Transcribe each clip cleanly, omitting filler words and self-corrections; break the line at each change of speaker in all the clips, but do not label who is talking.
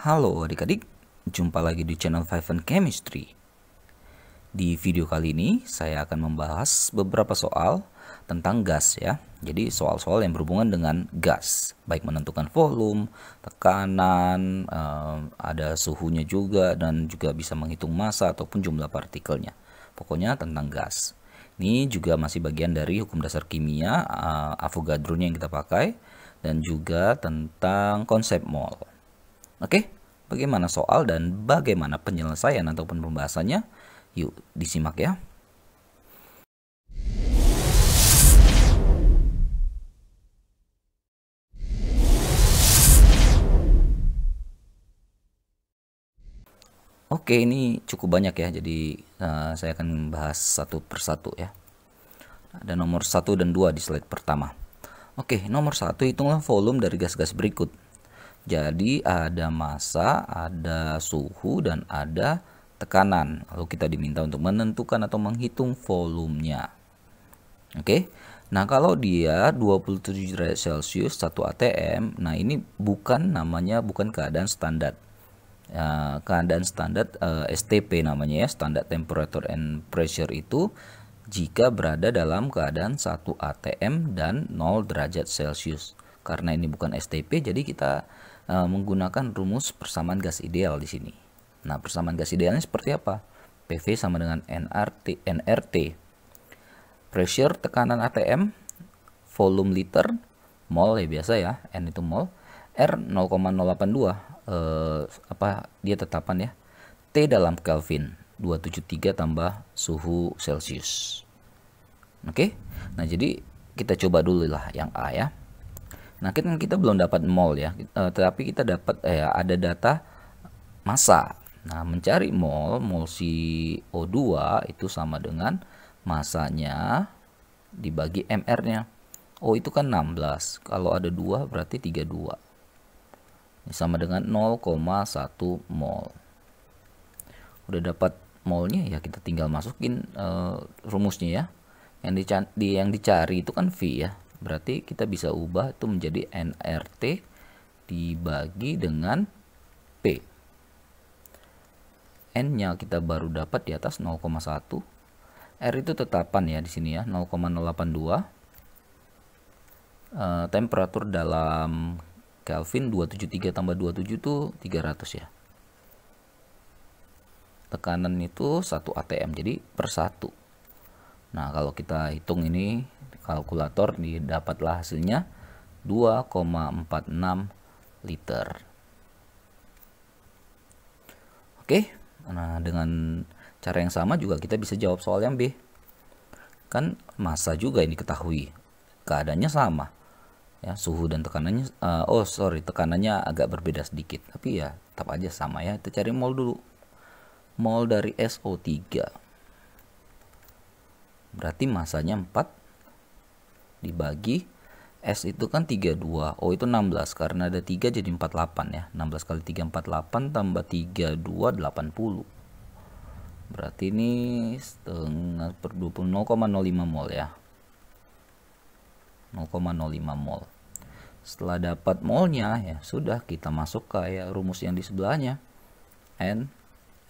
Halo adik-adik, jumpa lagi di channel Five Chemistry. Di video kali ini saya akan membahas beberapa soal tentang gas ya. Jadi soal-soal yang berhubungan dengan gas, baik menentukan volume, tekanan, ada suhunya juga, dan juga bisa menghitung massa ataupun jumlah partikelnya. Pokoknya tentang gas. Ini juga masih bagian dari hukum dasar kimia, Avogadro-nya yang kita pakai, dan juga tentang konsep mol. Oke, bagaimana soal dan bagaimana penyelesaian ataupun pembahasannya? Yuk disimak ya. Oke, ini cukup banyak ya, jadi saya akan bahas satu persatu ya. Ada nomor 1 dan 2 di slide pertama. Oke, nomor 1, hitunglah volume dari gas-gas berikut. Jadi ada massa, ada suhu, dan ada tekanan. Lalu kita diminta untuk menentukan atau menghitung volumenya. Oke. Nah, kalau dia 27 derajat Celcius 1 atm, nah ini bukan keadaan standar. Keadaan standar STP namanya ya, standard temperature and pressure itu jika berada dalam keadaan 1 atm dan 0 derajat Celcius. Karena ini bukan STP, jadi kita menggunakan rumus persamaan gas ideal di sini. Nah, persamaan gas idealnya seperti apa? PV sama dengan nRT. Pressure tekanan atm, volume liter, mol ya biasa ya, N itu mol, R 0,082, dia tetapan ya, T dalam Kelvin, 273 tambah suhu Celcius. Oke, nah jadi kita coba dulu lah yang A ya. Nah, kita belum dapat mol ya, tetapi kita dapat ada data massa. Nah, mencari mol CO2 itu sama dengan massanya dibagi mR-nya. Oh, itu kan 16. Kalau ada 2 berarti 32. Ini sama dengan 0,1 mol. Udah dapat molnya ya, kita tinggal masukin rumusnya ya. Yang dicari itu kan V ya. Berarti kita bisa ubah itu menjadi nRT dibagi dengan P. N-nya kita baru dapat di atas 0,1. R itu tetapan ya di sini ya, 0,082. Temperatur dalam Kelvin 273 tambah 27 itu 300 ya. Tekanan itu 1 atm, jadi per 1. Nah, kalau kita hitung ini kalkulator, didapatlah hasilnya 2,46 liter. Oke, nah dengan cara yang sama juga kita bisa jawab soal yang B. Kan massa juga ini ketahui, keadaannya sama ya, suhu dan tekanannya tekanannya agak berbeda sedikit, tapi ya tetap aja sama ya. Kita cari mol dulu. Mol dari SO3 berarti massanya 4 dibagi S itu kan 32. Oh, itu 16 karena ada 3 jadi 48 ya. 16 kali 3 48 tambah 32 80. Berarti ini setengah per 20, 0,05 mol ya. 0,05 mol. Setelah dapat molnya ya sudah, kita masuk ke rumus yang di sebelahnya. N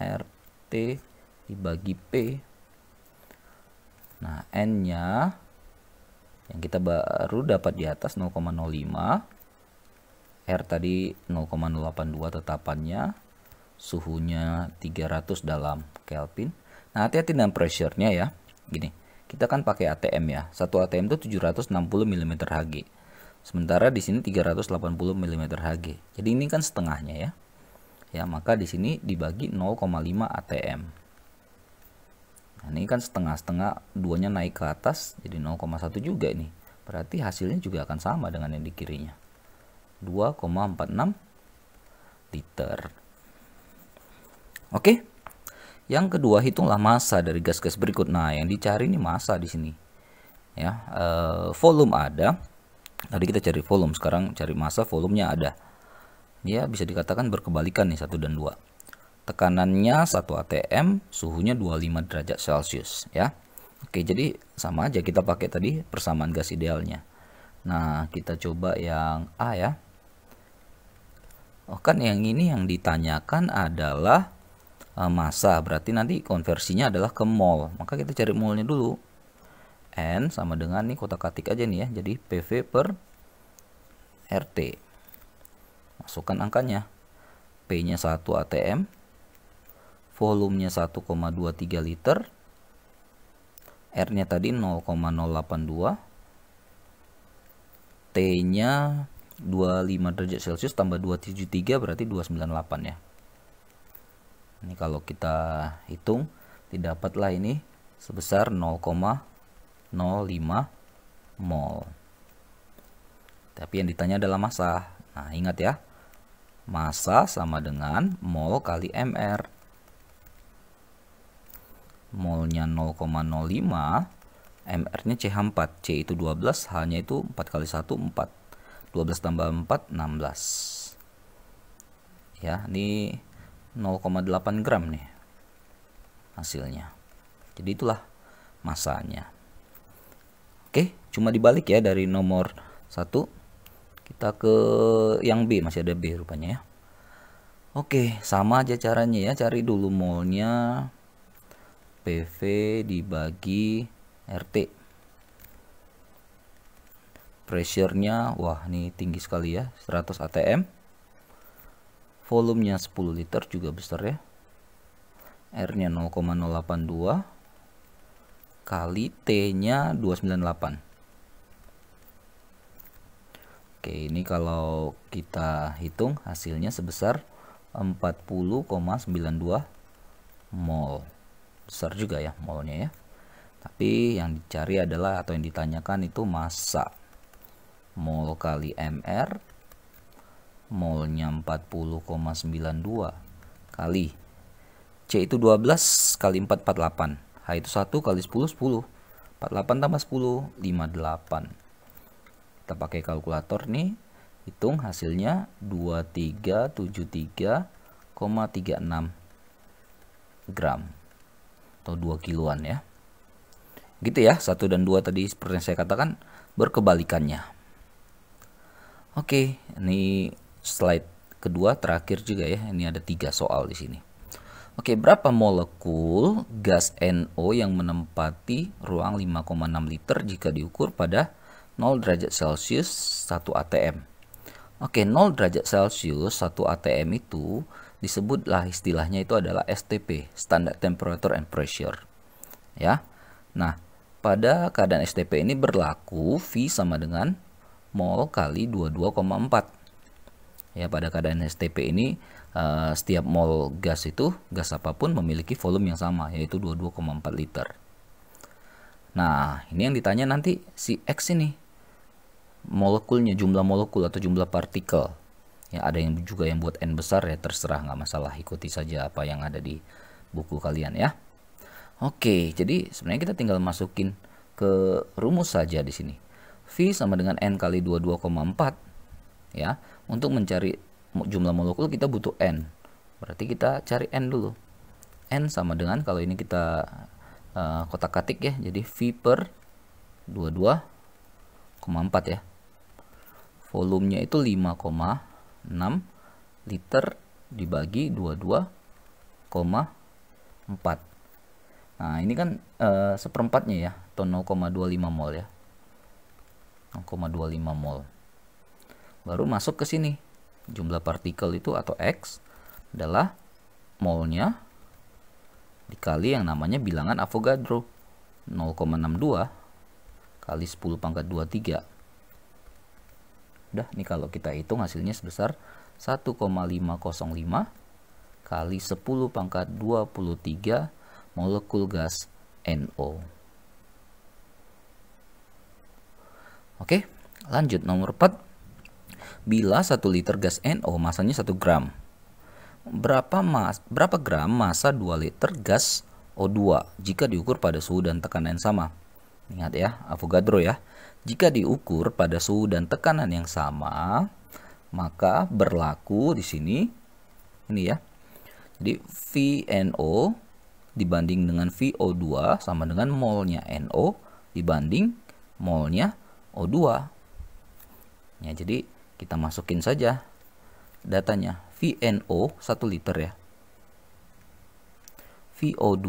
R T dibagi P. Nah, N-nya yang kita baru dapat di atas 0,05, R tadi 0,082 tetapannya, suhunya 300 dalam Kelvin. Nah, hati-hati dengan pressure-nya ya. Gini, kita kan pakai ATM ya. 1 ATM itu 760 mm Hg. Sementara di sini 380 mm Hg. Jadi ini kan setengahnya ya. Ya, maka di sini dibagi 0,5 ATM. Nah, ini kan setengah-setengah, duanya naik ke atas jadi 0,1 juga ini. Berarti hasilnya juga akan sama dengan yang di kirinya. 2,46 liter. Oke. Yang kedua, hitunglah massa dari gas-gas berikut. Nah, yang dicari ini massa di sini. Ya, volume ada. Tadi kita cari volume, sekarang cari massa, volumenya ada. Ya, bisa dikatakan berkebalikan nih 1 dan 2. Tekanannya 1 atm, suhunya 25 derajat Celcius ya. Oke, jadi sama aja kita pakai tadi persamaan gas idealnya. Nah, kita coba yang A ya. Oh kan yang ini yang ditanyakan adalah massa, berarti nanti konversinya adalah ke mol. Maka kita cari molnya dulu. N sama dengan nih kotak-katik aja nih ya. Jadi PV per RT. Masukkan angkanya. P-nya 1 ATM. Volumenya 1,23 liter. R-nya tadi 0,082. T-nya 25 derajat Celcius tambah 273 berarti 298 ya. Ini kalau kita hitung didapatlah ini sebesar 0,05 mol. Tapi yang ditanya adalah massa. Nah, ingat ya. Massa sama dengan mol kali mR. Molnya 0,05, mR-nya CH4. C itu 12, H-nya itu 4 kali 1 4. 12 tambah 4 16. Ya, ini 0,8 gram nih hasilnya. Jadi itulah massanya. Oke, cuma dibalik ya dari nomor 1 kita ke yang B, masih ada B rupanya ya. Oke, sama aja caranya ya. Cari dulu molnya, PV dibagi RT. Pressure-nya, wah ini tinggi sekali ya, 100 ATM. Volumenya 10 liter juga besar ya. R-nya 0,082 kali T-nya 298. Oke, ini kalau kita hitung hasilnya sebesar 40,92 mol. Besar juga ya molnya ya. Tapi yang dicari adalah atau yang ditanyakan itu massa. Mol kali mR. Molnya 40,92 kali C itu 12 kali 4 48. H itu 1 kali 10 10. 48 tambah 10 58. Kita pakai kalkulator nih, hitung hasilnya 2373,36 gram atau 2 kiloan ya. Gitu ya, 1 dan 2 tadi seperti yang saya katakan berkebalikannya. Oke, ini slide kedua terakhir juga ya. Ini ada 3 soal di sini. Oke, berapa molekul gas NO yang menempati ruang 5,6 liter jika diukur pada 0 derajat Celcius 1 ATM? Oke, 0 derajat Celcius 1 ATM itu disebutlah istilahnya itu adalah STP, Standard Temperature and Pressure. Ya. Nah, pada keadaan STP ini berlaku V sama dengan mol kali 22,4. Ya, pada keadaan STP ini setiap mol gas itu, gas apapun memiliki volume yang sama, yaitu 22,4 liter. Nah, ini yang ditanya nanti si X ini. Molekulnya, jumlah molekul atau jumlah partikel. Ya, ada yang juga yang buat N besar ya, terserah, nggak masalah, ikuti saja apa yang ada di buku kalian ya. Oke, jadi sebenarnya kita tinggal masukin ke rumus saja di sini. V sama dengan N kali 22,4 ya. Untuk mencari jumlah molekul kita butuh N. Berarti kita cari N dulu. N sama dengan, kalau ini kita kotak-katik ya, jadi V per 22,4 ya. Volumenya itu 5,6 liter dibagi 22,4. Nah, ini kan seperempatnya ya, atau 0,25 mol ya. 0,25 mol. Baru masuk ke sini. Jumlah partikel itu atau X adalah molnya dikali yang namanya bilangan Avogadro. 0,62 kali 10 pangkat 23. Udah, nih kalau kita hitung hasilnya sebesar 1,505 kali 10 pangkat 23 molekul gas NO. Oke, lanjut nomor 4. Bila 1 liter gas NO masanya 1 gram, berapa gram massa 2 liter gas O2 jika diukur pada suhu dan tekanan yang sama? Ingat ya, Avogadro ya. Jika diukur pada suhu dan tekanan yang sama, maka berlaku di sini ini ya. Jadi VNO dibanding dengan VO2 sama dengan molnya NO dibanding molnya O2. Ya, jadi kita masukin saja datanya. VNO 1 liter ya. VO2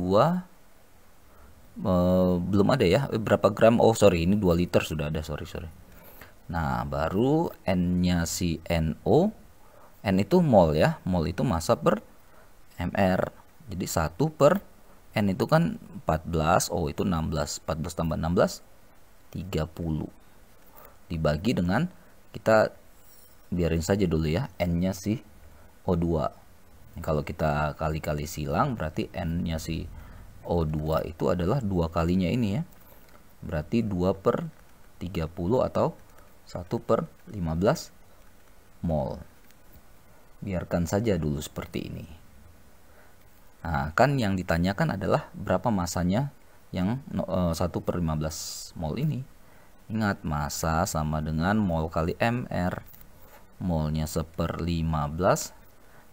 belum ada ya. Berapa gram? Oh sorry, ini 2 liter sudah ada. Sorry. Nah baru N-nya si NO. N itu mol ya. Mol itu massa per mr. Jadi 1 per N itu kan 14. O itu 16. 14 tambah 16 30. Dibagi dengan, kita biarin saja dulu ya, N-nya si O2. Kalau kita kali-kali silang, berarti N-nya si O2 itu adalah 2 kalinya ini ya. Berarti 2 per 30 atau 1 per 15 mol. Biarkan saja dulu seperti ini. Nah, kan yang ditanyakan adalah berapa masanya yang 1 per 15 mol ini. Ingat, massa sama dengan mol kali mr. Molnya 1/15,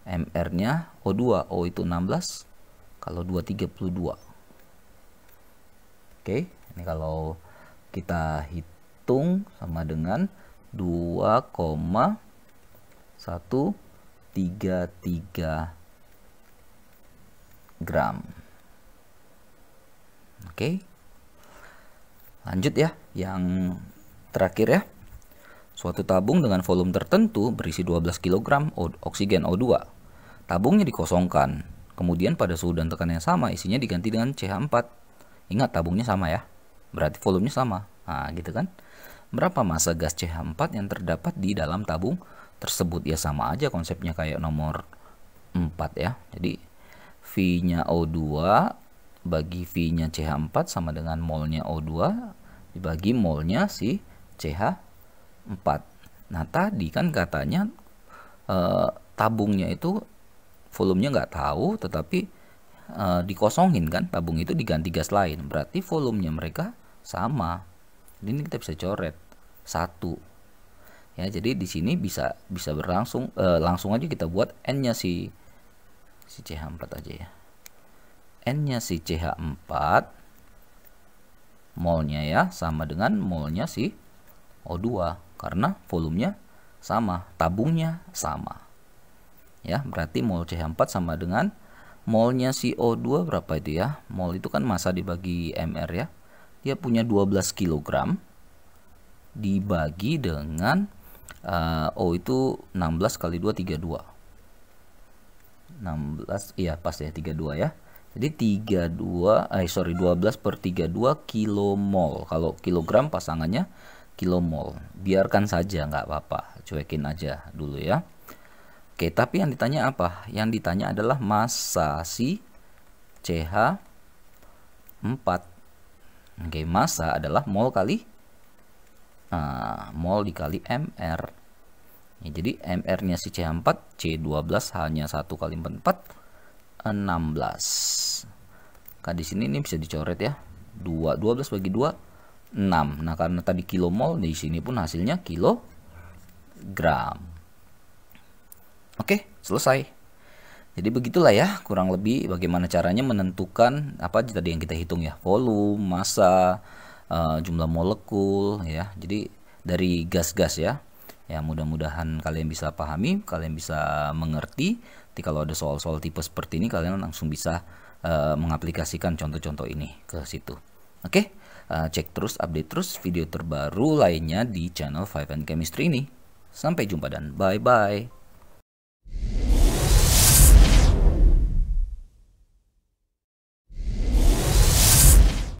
mr-nya O2. O itu 16, kalau 2 32. Oke, ini kalau kita hitung sama dengan 2,133 gram. Oke. Lanjut ya, yang terakhir ya. Suatu tabung dengan volume tertentu berisi 12 kg oksigen O2. Tabungnya dikosongkan. Kemudian pada suhu dan tekanan yang sama isinya diganti dengan CH4. Ingat, tabungnya sama ya. Berarti volumenya sama. Nah, gitu kan. Berapa massa gas CH4 yang terdapat di dalam tabung tersebut? Ya sama aja konsepnya kayak nomor 4 ya. Jadi V-nya O2 bagi V-nya CH4 sama dengan molnya O2 dibagi molnya si CH4. Nah tadi kan katanya tabungnya itu volumenya nggak tahu, tetapi dikosongin kan, tabung itu diganti gas lain, berarti volumenya mereka sama. Ini kita bisa coret 1 ya. Jadi di sini bisa berlangsung langsung aja kita buat N-nya si CH4 aja ya. N-nya si CH4 molnya ya sama dengan molnya si O2 karena volumenya sama, tabungnya sama ya. Berarti mol CH4 sama dengan molnya si O2 berapa itu ya. Mol itu kan massa dibagi mr ya. Dia punya 12 kg dibagi dengan O itu 16 kali 2 32. 16 iya pas ya, 32 ya. Jadi 12 per 32 kilomol. Kalau kilogram pasangannya kilomol. Biarkan saja, nggak apa-apa, cuekin aja dulu ya. Oke, tapi yang ditanya apa? Yang ditanya adalah massa si CH4. Oke, massa adalah mol kali mol dikali mr ya. Jadi mr-nya si CH4 C12 hanya 1 kali 4 16. Nah, di sini ini bisa dicoret ya. 12 bagi 2 6. Nah, karena tadi kilomol, di sini pun hasilnya kilogram. Oke, selesai. Jadi begitulah ya, kurang lebih bagaimana caranya menentukan apa tadi yang kita hitung ya, volume, massa, jumlah molekul ya. Jadi dari gas-gas ya. Ya, mudah-mudahan kalian bisa pahami, kalian bisa mengerti. Jadi kalau ada soal-soal tipe seperti ini, kalian langsung bisa mengaplikasikan contoh-contoh ini ke situ. Oke, cek terus, update terus video terbaru lainnya di channel 5 and Chemistry ini. Sampai jumpa dan bye-bye.